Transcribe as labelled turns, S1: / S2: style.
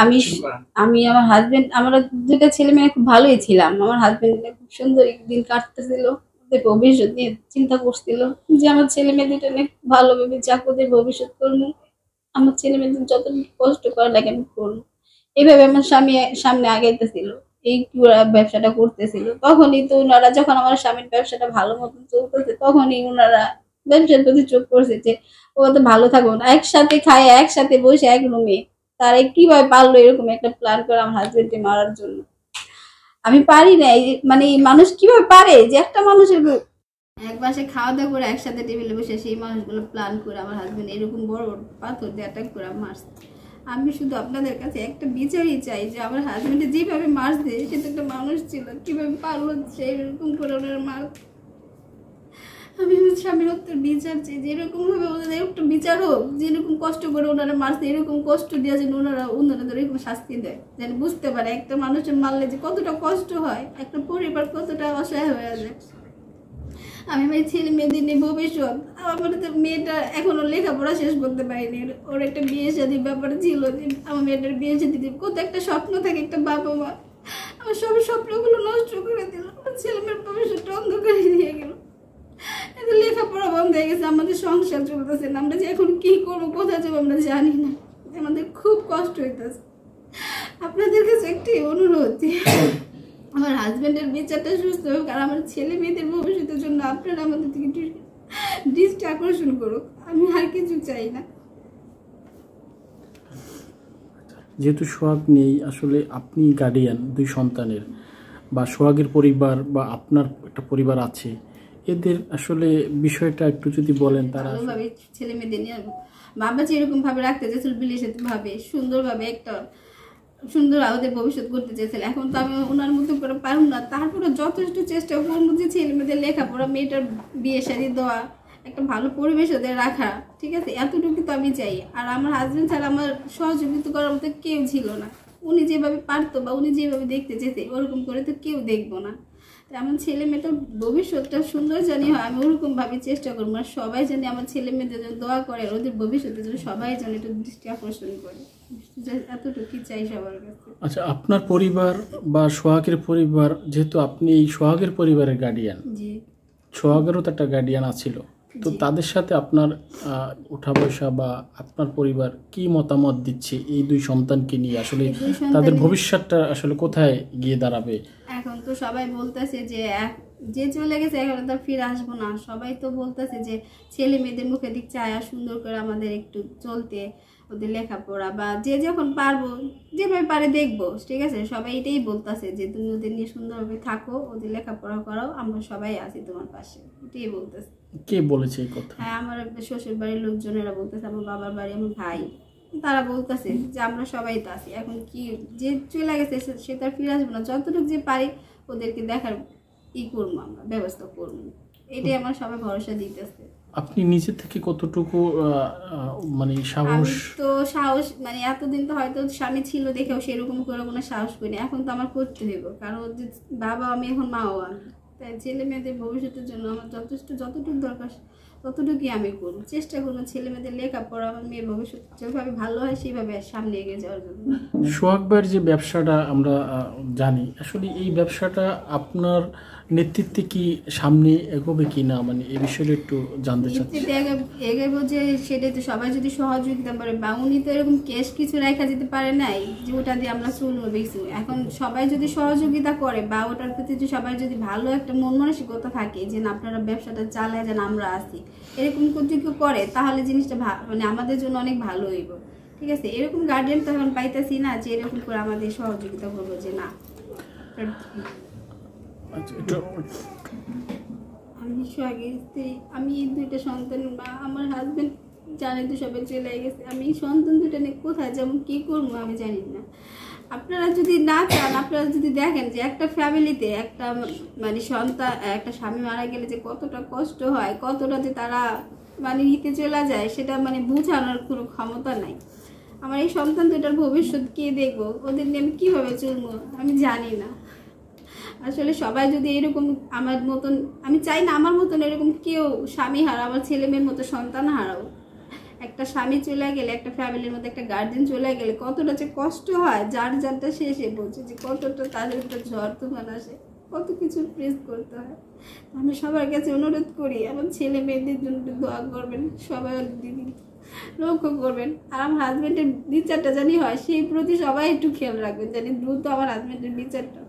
S1: আমি আমি আমার হাজবেন্ড, আমরা দুইটা ছেলে মেয়ে খুব ভালোই ছিলাম। আমার হাজবেন্ড খুব সুন্দর দিন কাটতেছিল, ওদের ভবিষ্যৎ নিয়ে চিন্তা করছিল যে আমার ছেলে মেয়ে দুটো নিয়ে ভালোভাবে যাক, ওদের ভবিষ্যৎ করবো, আমার ছেলে মেয়েদের যত কষ্ট করা লাগে আমি করবো, এইভাবে আমার স্বামী সামনে আগাইতেছিল, এই পুরা ব্যবসাটা করতেছিল। তখনই তো ওনারা, যখন আমার স্বামীর ব্যবসাটা ভালো মতন চলতেছে, তখনই ওনারা ব্যবসার প্রতি চোখ করছে যে ও তো ভালো থাকবো না, একসাথে খায় একসাথে বসে এক রুমে, তারা কিভাবে পারলো এরকম একটা প্ল্যান করে আমার হাজবেন্ডকে মারার জন্য। আমি পারি না, মানে এই মানুষ কিভাবে পারে যে একটা মানুষের এক বাসে খাওয়া দাওয়া করে একসাথে টেবিলে বসে সেই মানুষগুলো প্ল্যান করে আমার হাজবেন্ড এরকম বড় বড় পাথর দিয়ে অ্যাটাক করে মারছে। আমি শুধু আপনাদের কাছে একটা বিচারই চাই যে আমার হাজবেন্ডে যেভাবে মারছে সে তো একটা মানুষ ছিল, কিভাবে পারলো সে এরকম করে ওনার মার। আমি আমার স্বামীর উত্তর বিচার চাই যে এরকম ভাবে ওনাদের একটু বিচার হোক, যেরকম কষ্ট করে ওনারা মারছে এরকম কষ্ট দেওয়া যেন ওনারা এরকম শাস্তি দেয়, যেন বুঝতে পারে একটা মানুষের মারলে যে কতটা কষ্ট হয়, একটা পরিবার কতটা অসহায় হয়ে যায়। আমি ভাই ছেলে মেয়েদের নিয়ে ভবিষ্যৎ, আমার তো মেয়েটা এখনো লেখাপড়া শেষ করতে পারিনি, ওর একটা বিয়ে শাদীর ব্যাপারে ছিল যে আমার মেয়েটার বিয়ে শাদী দিব, কত একটা স্বপ্ন থাকে একটা বাবা মা, আমার সব স্বপ্নগুলো নষ্ট করে দিল, আমার ছেলে মেয়ের ভবিষ্যৎটা অন্ধকারে দিয়ে গেল, লেখাপড়া বন্ধ হয়ে গেছে, আমাদের সংসার চলতেছে না, আমরা যে এখন কি করবো কোথায় যাবো আমরা জানি না, আমাদের খুব কষ্ট হইতেছে। আপনাদের কাছে একটি অনুরোধ, আমার হাজবেন্ডের বিচারটা সুস্থ হোক, আর আমার ছেলে মেয়েদের ভবিষ্যতের জন্য আপনারা আমাদের থেকে দৃষ্টি আকর্ষণ করুক, আমি আর কিছু চাই না।
S2: যেহেতু সোহাগ নেই, আসলে আপনি গার্ডিয়ান দুই সন্তানের, বা সোহাগের পরিবার বা আপনার একটা পরিবার আছে, এদের আসলে বিষয়টা একটু যদি বলেন। তারা
S1: ভালোভাবে ছেলে মেয়েদের নিয়ে বাবা যেরকম ভাবে রাখতে চাইছিল, বিলেসিত ভাবে সুন্দরভাবে একটা সুন্দর ওদের ভবিষ্যৎ করতে চেয়েছিল, এখন তো আমি ওনার মতো করে পারবো না, তারপরে যথেষ্ট চেষ্টা করবো যে ছেলে মেয়েদের লেখাপড়া, মেয়েটার বিয়ে শাদী দেওয়া, একটা ভালো পরিবেশ ওদের রাখা, ঠিক আছে, এতটুকু তো আমি চাই। আর আমার হাজবেন্ড ছাড়া আমার সহযোগিতা করার মতো কেউ ছিল না, উনি যেভাবে পারতো বা উনি যেভাবে দেখতে চেয়েছে ওরকম করে তো কেউ দেখবো না। আমার ছেলে মেয়েটার ভবিষ্যৎটা সুন্দর জানি হয়, আমি ওরকম ভাবে চেষ্টা করবো, আর সবাই জানি আমার ছেলে মেয়েদের জন্য দোয়া করে, ওদের ভবিষ্যতের জন্য সবাই জানি একটু দৃষ্টি আকর্ষণ করে, এতটুকু চাই সবার কাছে।
S2: আচ্ছা, আপনার পরিবার বা সোহাগের পরিবার, যেহেতু আপনি এই সোহাগের পরিবারের গার্ডিয়ান,
S1: জি,
S2: সোহাগেরও তো একটা গার্ডিয়ান আছিল, তো তাদের সাথে আপনার উঠা বসা বা আপনার পরিবার কি মতামত দিচ্ছে এই দুই সন্তানকে নিয়ে, আসলে তাদের ভবিষ্যৎটা আসলে কোথায় গিয়ে দাঁড়াবে?
S1: এখন তো সবাই বলতেছে যে যে চলে গেছে এখন তো ফিরে আসবো না, সবাই তো বলতেছে যে ছেলে মেয়েদের মুখে দিক চায় সুন্দর করে আমাদের একটু চলতে, ওদের লেখাপড়া বা যে যখন পারবো যেভাবে পারে দেখবো, ঠিক আছে, সবাই এটাই বলতেছে যে তুমি ওদের নিয়ে সুন্দরভাবে থাকো, ওদের লেখাপড়া করাও, আমরা সবাই আছি তোমার পাশে, এটাই বলতেছে।
S2: কে বলেছে এই কথা?
S1: হ্যাঁ, আমার শ্বশুর বাড়ির লোকজনেরা বলতেছে, আমার বাবার বাড়ি, আমার ভাই, তারা বলতেছে যে আমরা সবাই তো আছি, এখন কি যে চলে গেছে সে তার ফিরে আসবো না, যতটুকু যে পারি ওদেরকে দেখার করবো, আমরা ব্যবস্থা করবো, এটাই আমার সবাই ভরসা দিতেছে।
S2: আপনি নিজে থেকে কতটুকু মানে সাহস?
S1: তো সাহস মানে এতদিন তো হয়তো স্বামী ছিল দেখেও সেরকম করে কোনো সাহস করিনি, এখন তো আমার করতে হইব, কারণ যে বাবা আমি, এখন মাও আমি, তাই ছেলে মেয়েদের ভবিষ্যতের জন্য আমার যতটুকু দরকার ততটুকুই আমি করবো, চেষ্টা করবো ছেলে মেয়েদের লেখাপড়া, আমার মেয়ের ভবিষ্যৎ যেভাবে ভালো হয় সেইভাবে সামনে এগিয়ে যাওয়ার জন্য।
S2: সোহাগ ভাইয়ের যে ব্যবসাটা আমরা জানি, আসলে এই ব্যবসাটা আপনার নেতৃত্বে কি সামনে এগোবে কি না, মানে এই বিষয়ে একটু জানতে চাচ্ছি।
S1: এগোবো যে সেটাই তো, সবাই যদি সহযোগিতা করে, বা উনি তো এরকম কেস কিছু রেখা যেতে পারে নাই যে ওটা দিয়ে আমরা চলবো বেশি, এখন সবাই যদি সহযোগিতা করে বা ওটার প্রতি যদি সবাই যদি ভালো একটা মন মানসিকতা থাকে যে না আপনারা ব্যবসাটা চালায় যেন আমরা আসি, এরকম যদি কেউ করে তাহলে জিনিসটা মানে আমাদের জন্য অনেক ভালো হইব, ঠিক আছে, এরকম গার্ডিয়ান তো এখন পাইতেছি না যে এরকম করে আমাদের সহযোগিতা করবো যে না। আমি সোহাগের স্ত্রী, আমি এই দুইটা সন্তান, বা আমার হাজবেন্ড জানে তো সবাই চলে গেছে, আমি সন্তান দুটো নিয়ে কোথায় যেমন কি করবো আমি জানি না। আপনারা যদি না চান, আপনারা যদি দেখেন যে একটা ফ্যামিলিতে একটা মানে সন্তান, একটা স্বামী মারা গেলে যে কতটা কষ্ট হয়, কতটা যে তারা মানে নিতে চলে যায়, সেটা মানে বোঝানোর কোনো ক্ষমতা নাই। আমার এই সন্তান দুটার ভবিষ্যৎ কে দেখবো, ওদের নিয়ে আমি কিভাবে চলবো আমি জানি না। আসলে সবাই যদি এরকম আমার মতন, আমি চাই না আমার মতন এরকম কেউ স্বামী হারাও, আমার ছেলে মেয়ের মতো সন্তান হারাও, একটা স্বামী চলে গেলে, একটা ফ্যামিলির মধ্যে একটা গার্জেন চলে গেলে কতটা যে কষ্ট হয়, যার যারটা শেষে বলছে যে কতটা তাদের একটা ঝড় তুফান আসে, কত কিছু ফেস করতে হয়। আমি সবার কাছে অনুরোধ করি আমার ছেলে মেয়েদের জন্য একটু দোয়া করবেন, সবাই দিদি লক্ষ্য করবেন। আর আমার হাজব্যান্ডের বিচারটা জানি হয়, সেই প্রতি সবাই একটু খেয়াল রাখবেন, জানি দ্রুত আমার হাজব্যান্ডের বিচারটা